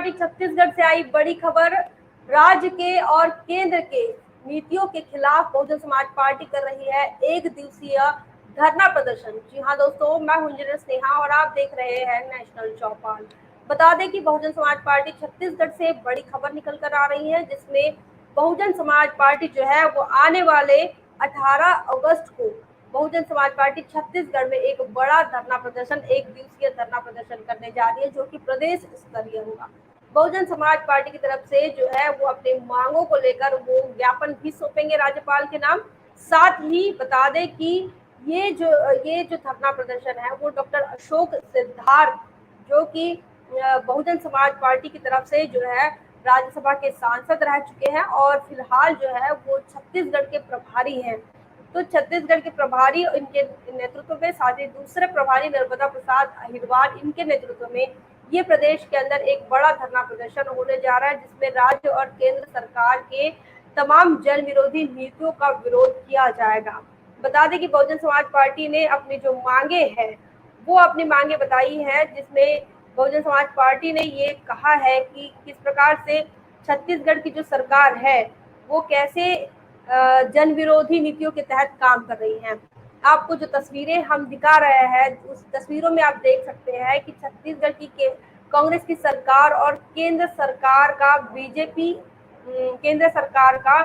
Party Chhattisgarh से आई बड़ी खबर। राज्य के और केंद्र के नीतियों के खिलाफ बहुजन समाज पार्टी कर रही है एक दिवसीय धरना प्रदर्शन। जी हाँ दोस्तों, मैं हूं इंजीनियर स्नेहा और आप देख रहे हैं नेशनल चौपाल। बता दें कि बहुजन समाज पार्टी छत्तीसगढ़ से बड़ी खबर निकल कर आ रही है, जिसमें बहुजन समाज पार्टी जो है वो आने वाले 18 अगस्त को बहुजन समाज पार्टी छत्तीसगढ़ में एक बड़ा धरना प्रदर्शन, एक दिवसीय धरना प्रदर्शन करने जा रही है, जो कि प्रदेश स्तरीय होगा। बहुजन समाज पार्टी की तरफ से जो है वो अपनी मांगों को लेकर वो ज्ञापन भी सौंपेंगे राज्यपाल के नाम। साथ ही बता दें कि ये जो धरना प्रदर्शन है वो डॉक्टर अशोक सिद्धार्थ, जो कि बहुजन समाज पार्टी की तरफ से जो है राज्यसभा के सांसद रह चुके हैं और फिलहाल जो है वो छत्तीसगढ़ के प्रभारी हैं। तो छत्तीसगढ़ के प्रभारी इनके नेतृत्व में, साथ ही दूसरे प्रभारी नर्मदा प्रसाद अहिरवार, इनके नेतृत्व में ये प्रदेश के अंदर एक बड़ा धरना प्रदर्शन होने जा रहा है, जिसमें राज्य और केंद्र सरकार के तमाम जन विरोधी नीतियों का विरोध किया जाएगा। बता दें कि बहुजन समाज पार्टी ने अपनी जो मांगे हैं वो अपनी मांगे बताई है, जिसमें बहुजन समाज पार्टी ने ये कहा है कि किस प्रकार से छत्तीसगढ़ की जो सरकार है वो कैसे जन विरोधी नीतियों के तहत काम कर रही हैं। आपको जो तस्वीरें हम दिखा रहे हैं उस तस्वीरों में आप देख सकते हैं कि छत्तीसगढ़ की कांग्रेस की सरकार और केंद्र सरकार का बीजेपी केंद्र सरकार का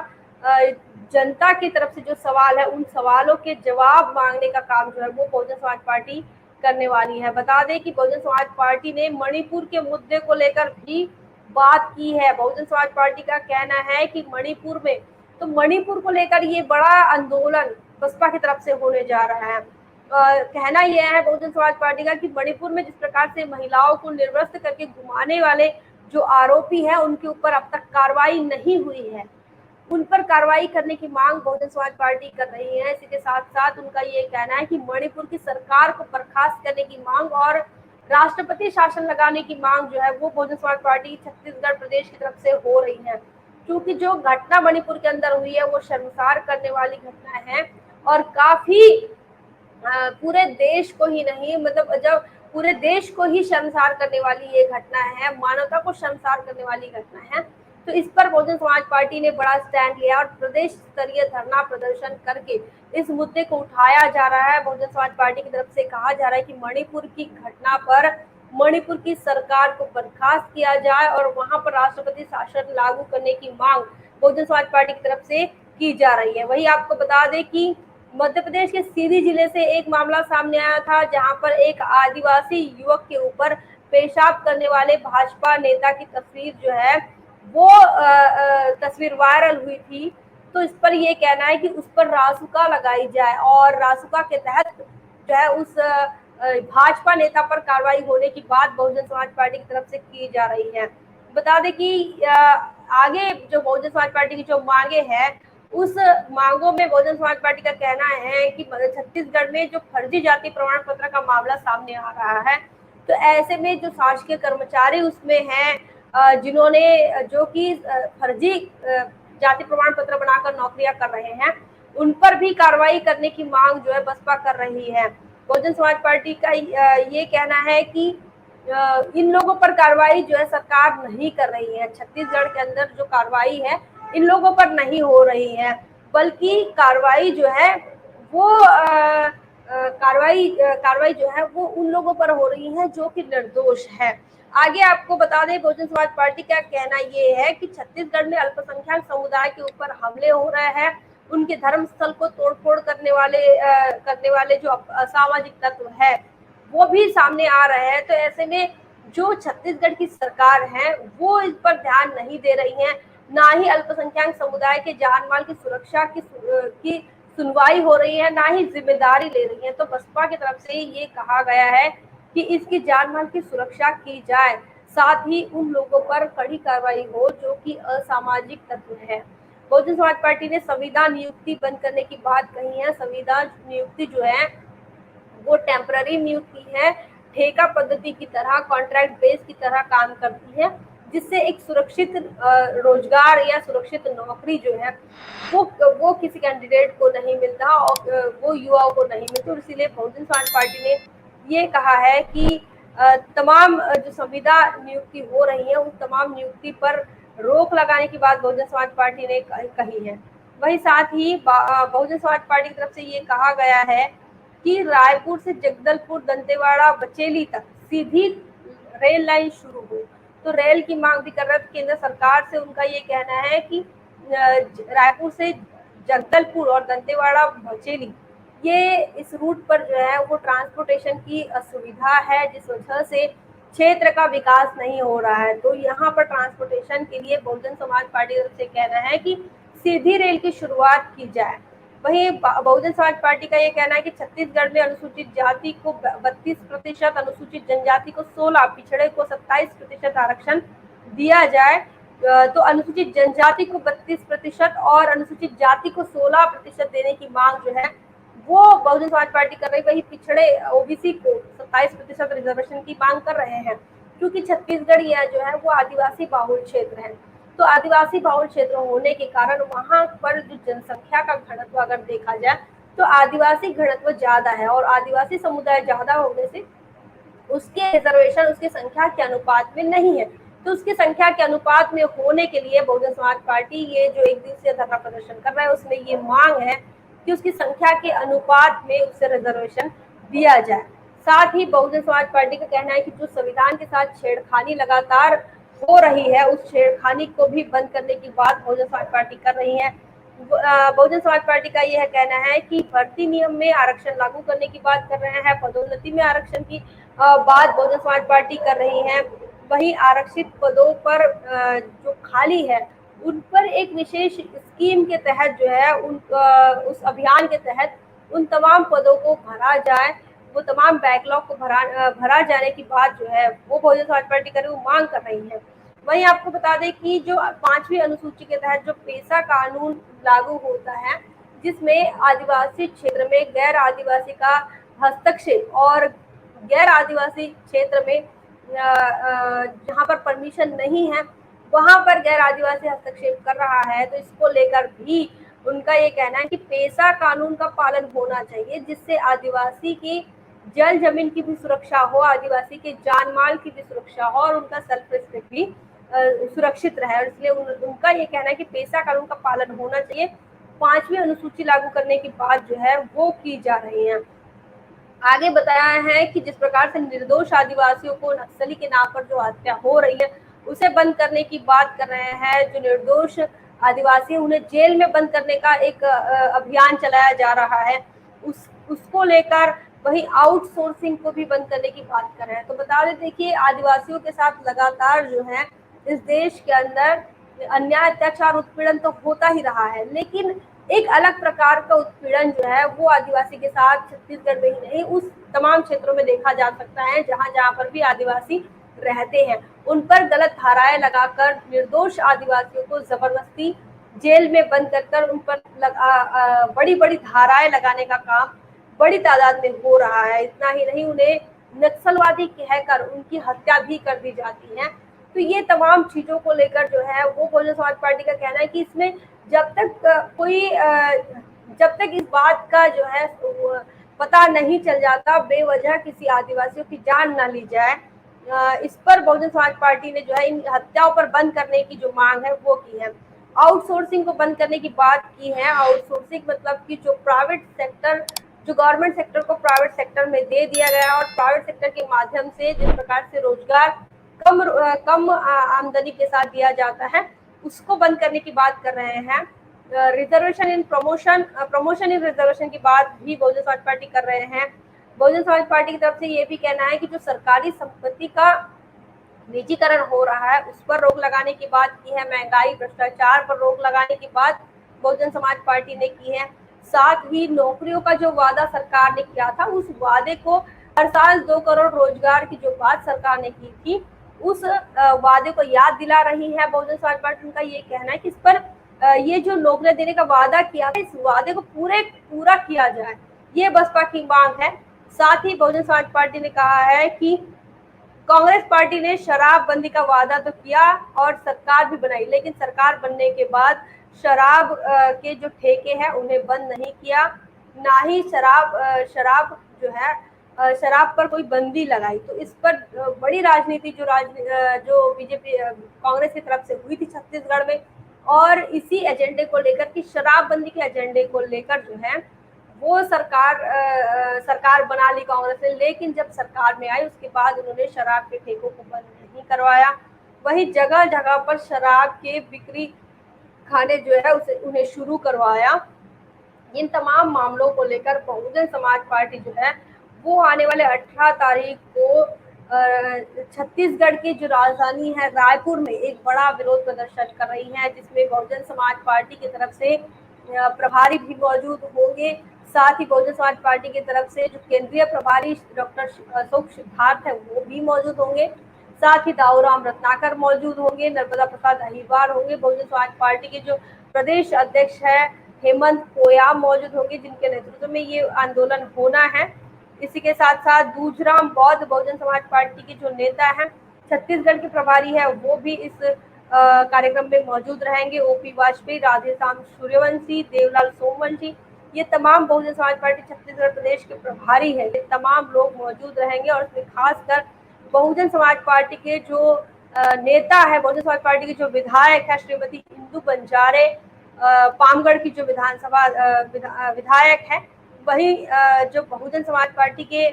जनता की तरफ से जो सवाल है उन सवालों के जवाब मांगने का काम जो है वो बहुजन समाज पार्टी करने वाली है। बता दें कि बहुजन समाज पार्टी ने मणिपुर के मुद्दे को लेकर भी बात की है। बहुजन समाज पार्टी का कहना है कि मणिपुर को लेकर ये बड़ा आंदोलन बसपा की तरफ से होने जा रहा है। कहना यह है बहुजन समाज पार्टी का कि मणिपुर में जिस प्रकार से महिलाओं को निर्वस्त्र करके घुमाने वाले जो आरोपी हैं उनके ऊपर अब तक कार्रवाई नहीं हुई है, उन पर कार्रवाई करने की मांग बहुजन समाज पार्टी कर रही है। इसी के साथ साथ उनका ये कहना है कि मणिपुर की सरकार को बर्खास्त करने की मांग और राष्ट्रपति शासन लगाने की मांग जो है वो बहुजन समाज पार्टी छत्तीसगढ़ प्रदेश की तरफ से हो रही है। क्योंकि जो घटना मणिपुर के अंदर हुई है वो शर्मसार करने वाली घटना है और काफी पूरे देश को ही नहीं, मतलब जब पूरे देश को ही शर्मसार करने वाली ये घटना है, मानवता को शर्मसार करने वाली घटना है। तो इस पर बहुजन समाज पार्टी ने बड़ा स्टैंड लिया और प्रदेश स्तरीय धरना प्रदर्शन करके इस मुद्दे को उठाया जा रहा है। बहुजन समाज पार्टी की तरफ से कहा जा रहा है कि मणिपुर की घटना पर मणिपुर की सरकार को बर्खास्त किया जाए और वहां पर राष्ट्रपति शासन लागू करने की मांग बहुजन समाज पार्टी की तरफ से की जा रही है। वही आपको बता दें कि मध्य प्रदेश के सीधी जिले से एक मामला सामने आया था, जहां पर एक आदिवासी युवक के ऊपर पेशाब करने वाले भाजपा नेता की तस्वीर जो है वो तस्वीर वायरल हुई थी। तो इस पर ये कहना है कि उस पर रासुका लगाई जाए और रासुका के तहत जो है उस भाजपा नेता पर कार्रवाई होने की बात बहुजन समाज पार्टी की तरफ से की जा रही है। बता दें कि आगे जो बहुजन समाज पार्टी की जो मांगे हैं उस मांगों में बहुजन समाज पार्टी का कहना है कि छत्तीसगढ़ में जो फर्जी जाति प्रमाण पत्र का मामला सामने आ रहा है, तो ऐसे में जो शासकीय कर्मचारी उसमें हैं जिन्होंने जो कि फर्जी जाति प्रमाण पत्र बनाकर नौकरियां कर रहे हैं, उन पर भी कार्रवाई करने की मांग जो है बसपा कर रही है। बहुजन समाज पार्टी का ये कहना है कि इन लोगों पर कार्रवाई जो है सरकार नहीं कर रही है। छत्तीसगढ़ के अंदर जो कार्रवाई है इन लोगों पर नहीं हो रही है, बल्कि कार्रवाई जो है वो कार्रवाई जो है वो उन लोगों पर हो रही है जो कि निर्दोष है। आगे आपको बता दें बहुजन समाज पार्टी का कहना ये है कि छत्तीसगढ़ में अल्पसंख्यक समुदाय के ऊपर हमले हो रहे हैं, उनके धर्म स्थल को तोड़फोड़ करने वाले जो असामाजिक तत्व है वो भी सामने आ रहे हैं। तो ऐसे में जो छत्तीसगढ़ की सरकार है वो इस पर ध्यान नहीं दे रही है, ना ही अल्पसंख्यक समुदाय के जान माल की सुरक्षा की सुनवाई हो रही है, ना ही जिम्मेदारी ले रही है। तो बसपा की तरफ से ये कहा गया है कि इसकी जान माल की सुरक्षा की जाए, साथ ही उन लोगों पर कड़ी कार्रवाई हो जो कि असामाजिक तत्व है। बहुजन समाज पार्टी ने संविधान नियुक्ति बंद करने की बात कही है। संविधान नियुक्ति जो है वो टेम्पररी नियुक्ति है, ठेका पद्धति की तरह, कॉन्ट्रैक्ट बेस की तरह काम करती है, जिससे एक सुरक्षित रोजगार या सुरक्षित नौकरी जो है वो किसी कैंडिडेट को नहीं मिलता और वो युवाओं को नहीं मिलती। और इसीलिए बहुजन समाज पार्टी ने ये कहा है कि तमाम जो संविदा नियुक्ति हो रही है उस तमाम नियुक्ति पर रोक लगाने की बात बहुजन समाज पार्टी ने कही है। वहीं साथ ही बहुजन समाज पार्टी की तरफ से ये कहा गया है कि रायपुर से जगदलपुर, दंतेवाड़ा, बचेली तक सीधी रेल लाइन शुरू हो। तो रेल की मांग भी कर रहे थे केंद्र सरकार से। उनका ये कहना है कि रायपुर से जगदलपुर और दंतेवाड़ा, बचेली, ये इस रूट पर जो है वो ट्रांसपोर्टेशन की असुविधा है, जिस वजह से क्षेत्र का विकास नहीं हो रहा है। तो यहाँ पर ट्रांसपोर्टेशन के लिए बहुजन समाज पार्टी की तरफ से कहना है कि सीधी रेल की शुरुआत की जाए। वहीं बहुजन समाज पार्टी का ये कहना है कि छत्तीसगढ़ में अनुसूचित जाति को 32%, अनुसूचित जनजाति को 16%, पिछड़े को 27% आरक्षण दिया जाए। तो अनुसूचित जनजाति को 32% और अनुसूचित जाति को 16% देने की मांग जो है वो बहुजन समाज पार्टी कर रही। वही पिछड़े ओबीसी को 27% रिजर्वेशन की मांग कर रहे हैं, क्योंकि छत्तीसगढ़ यह जो है वो आदिवासी बाहुल क्षेत्र है। तो आदिवासी बाहुल क्षेत्र होने के कारण वहां पर जो जनसंख्या का घनत्व अगर देखा जाए तो आदिवासी घनत्व ज्यादा है, और आदिवासी समुदाय ज्यादा होने से उसके रिजर्वेशन उसकी संख्या के अनुपात में नहीं है। तो उसकी संख्या के अनुपात में होने के लिए बहुजन समाज पार्टी ये जो एक दिवसीय धरना प्रदर्शन कर रहा है उसमें ये मांग है कि उसकी संख्या के अनुपात में उसे रिजर्वेशन दिया जाए। साथ ही बहुजन समाज पार्टी का कहना है कि जो संविधान के साथ छेड़खानी लगातार हो रही है उस छेड़खानी को भी बंद करने की बात बहुजन समाज पार्टी कर रही है। बहुजन समाज पार्टी का यह कहना है कि भर्ती नियम में आरक्षण लागू करने की बात कर रहे हैं, पदोन्नति में आरक्षण की बात बहुजन समाज पार्टी कर रही है। वहीं आरक्षित पदों पर जो खाली है उन पर एक विशेष स्कीम के तहत जो है उस अभियान के तहत उन तमाम पदों को भरा जाए, वो तमाम बैकलॉग को भरा जाने की बात जो है वो बहुजन समाज पार्टी कर रही, वो मांग कर रही है। वहीं आपको बता दें कि जो 5वीं अनुसूची के तहत जो पेशा कानून लागू होता है, जिसमें आदिवासी क्षेत्र में गैर आदिवासी का हस्तक्षेप और गैर आदिवासी क्षेत्र में जहाँ पर परमिशन नहीं है वहां पर गैर आदिवासी हस्तक्षेप कर रहा है, तो इसको लेकर भी उनका ये कहना है कि पेशा कानून का पालन होना चाहिए, जिससे आदिवासी की जल जमीन की भी सुरक्षा हो, आदिवासी के जान माल की भी सुरक्षा हो और उनका सेल्फ रिस्पेक्ट भी सुरक्षित रहे। और इसलिए उनका ये कहना है कि पेशा कानून का पालन होना चाहिए। 5वीं अनुसूची लागू करने की बात जो है वो की जा रही है। आगे बताया है कि जिस प्रकार से निर्दोष आदिवासियों को नक्सली के नाम पर जो हत्या हो रही है उसे बंद करने की बात कर रहे हैं। जो निर्दोष आदिवासी उन्हें जेल में बंद करने का एक अभियान चलाया जा रहा है, उसको लेकर वही आउटसोर्सिंग को भी बंद करने की बात कर रहे हैं। तो बता दें, देखिए आदिवासियों के साथ लगातार जो है इस देश के अंदर अन्याय, अत्याचार, उत्पीड़न तो होता ही रहा है, लेकिन एक अलग प्रकार का उत्पीड़न जो है वो आदिवासी के साथ छत्तीसगढ़ में ही नहीं उस तमाम क्षेत्रों में देखा जा सकता है जहां जहां पर भी आदिवासी रहते हैं। उन पर गलत धाराएं लगाकर निर्दोष आदिवासियों को जबरदस्ती जेल में बंद कर उन पर बड़ी बड़ी धाराएं लगाने का काम बड़ी तादाद में हो रहा है। इतना ही नहीं, उन्हें नक्सलवादी कहकर उनकी हत्या भी कर दी जाती है। तो ये तमाम चीजों को लेकर जो है वो बहुजन समाज पार्टी का कहना है कि इसमें जब तक इस बात का जो है पता नहीं चल जाता, बेवजह किसी आदिवासियों की जान ना ली जाए, इस पर बहुजन समाज पार्टी ने जो है इन हत्याओं पर बंद करने की जो मांग है वो की है। आउटसोर्सिंग को बंद करने की बात की है। आउटसोर्सिंग मतलब कि जो प्राइवेट सेक्टर, जो गवर्नमेंट सेक्टर को प्राइवेट सेक्टर में दे दिया गया और प्राइवेट सेक्टर के माध्यम से जिस प्रकार से रोजगार कम आमदनी के साथ दिया जाता है उसको बंद करने की बात कर रहे हैं। Reservation in promotion in reservation की बात भी बहुजन समाज पार्टी कर रहे हैं। बहुजन समाज पार्टी की तरफ से ये भी कहना है कि जो सरकारी संपत्ति का निजीकरण हो रहा है उस पर रोक लगाने की बात की है। महंगाई, भ्रष्टाचार पर रोक लगाने की बात बहुजन समाज पार्टी ने की है। साथ ही नौकरियों का जो वादा सरकार ने किया था उस वादे को, हर साल 2 करोड़ रोजगार की जो बात सरकार ने की थी उस वादे को याद दिला रही है बहुजन समाज पार्टी। उनका ये कहना है कि इस पर ये जो नौकरियां देने का वादा किया था इस वादे को पूरा किया जाए, ये बसपा की मांग है। साथ ही बहुजन समाज पार्टी ने कहा है कि कांग्रेस पार्टी ने शराब बंदी का वादा तो किया और सरकार भी बनाई, लेकिन सरकार बनने के बाद शराब के जो ठेके हैं उन्हें बंद नहीं किया, ना ही शराब जो है शराब पर कोई बंदी लगाई। तो इस पर बड़ी राजनीति जो बीजेपी कांग्रेस की तरफ से हुई थी छत्तीसगढ़ में, और इसी एजेंडे को लेकर कि शराबबंदी के एजेंडे को लेकर जो है वो सरकार बना ली कांग्रेस ने। लेकिन जब सरकार में आई उसके बाद उन्होंने शराब के ठेकों को बंद नहीं करवाया, वही जगह जगह पर शराब के बिक्री खाने जो है उसे उन्हें शुरू करवाया। इन तमाम मामलों को लेकर बहुजन समाज पार्टी जो है वो आने वाले 18 तारीख को छत्तीसगढ़ की जो राजधानी है रायपुर में एक बड़ा विरोध प्रदर्शन कर रही है, जिसमें बहुजन समाज पार्टी की तरफ से प्रभारी भी मौजूद होंगे। साथ ही बहुजन समाज पार्टी की तरफ से जो केंद्रीय प्रभारी डॉक्टर अशोक सिद्धार्थ है वो भी मौजूद होंगे। साथ ही दाऊराम रत्नाकर मौजूद होंगे, नर्मदा प्रसाद अहीवार होंगे, बहुजन समाज पार्टी के जो प्रदेश अध्यक्ष है हेमंत कोयाम मौजूद होंगे, जिनके नेतृत्व में ये आंदोलन होना है। इसी के साथ साथ दूधराम बौद्ध बहुजन समाज पार्टी के जो नेता हैं, छत्तीसगढ़ के प्रभारी है, वो भी इस कार्यक्रम में मौजूद रहेंगे। ओपी वाजपेयी, राधेश्याम सूर्यवंशी, देवलाल सोमवंशी, ये तमाम बहुजन समाज पार्टी छत्तीसगढ़ प्रदेश के प्रभारी है, ये तमाम लोग मौजूद रहेंगे। और इसमें खासकर बहुजन समाज पार्टी के जो नेता है, बहुजन समाज पार्टी के जो विधायक है श्रीमती इंदू बंजारे, पामगढ़ की जो विधानसभा विधायक है, वही जो बहुजन समाज पार्टी के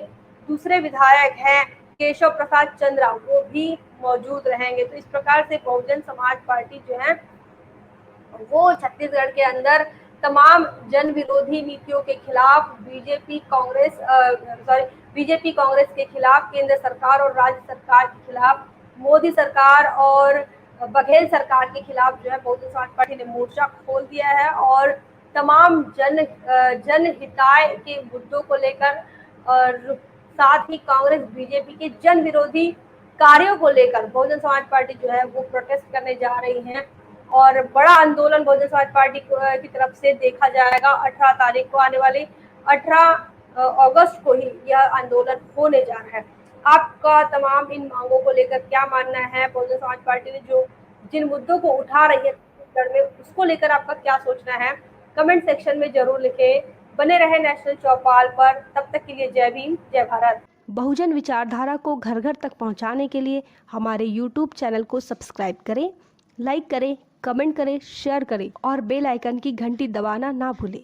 दूसरे विधायक हैं केशव प्रसाद चंद्रा, वो भी मौजूद रहेंगे। तो इस प्रकार से बहुजन समाज पार्टी जो है वो छत्तीसगढ़ के अंदर तमाम जन विरोधी नीतियों के खिलाफ बीजेपी कांग्रेस के खिलाफ, केंद्र सरकार और राज्य सरकार के खिलाफ, मोदी सरकार और बघेल सरकार के खिलाफ जो है बहुजन समाज पार्टी ने मोर्चा खोल दिया है। और तमाम जनहिताय के मुद्दों को लेकर और साथ ही कांग्रेस बीजेपी के जन विरोधी कार्यों को लेकर बहुजन समाज पार्टी जो है वो प्रोटेस्ट करने जा रही है। और बड़ा आंदोलन बहुजन समाज पार्टी की तरफ से देखा जाएगा 18 तारीख को, आने वाली 18 अगस्त को ही यह आंदोलन होने जा रहा है। आपका तमाम इन मांगों को लेकर क्या मानना है? बहुजन समाज पार्टी ने जो जिन मुद्दों को उठा रही है छत्तीसगढ़ में, उसको लेकर आपका क्या सोचना है? कमेंट सेक्शन में जरूर लिखें। बने रहे नेशनल चौपाल पर, तब तक के लिए जय भीम, जय भारत। बहुजन विचारधारा को घर घर तक पहुंचाने के लिए हमारे YouTube चैनल को सब्सक्राइब करें, लाइक करें, कमेंट करें, शेयर करें और बेल आइकन की घंटी दबाना ना भूलें।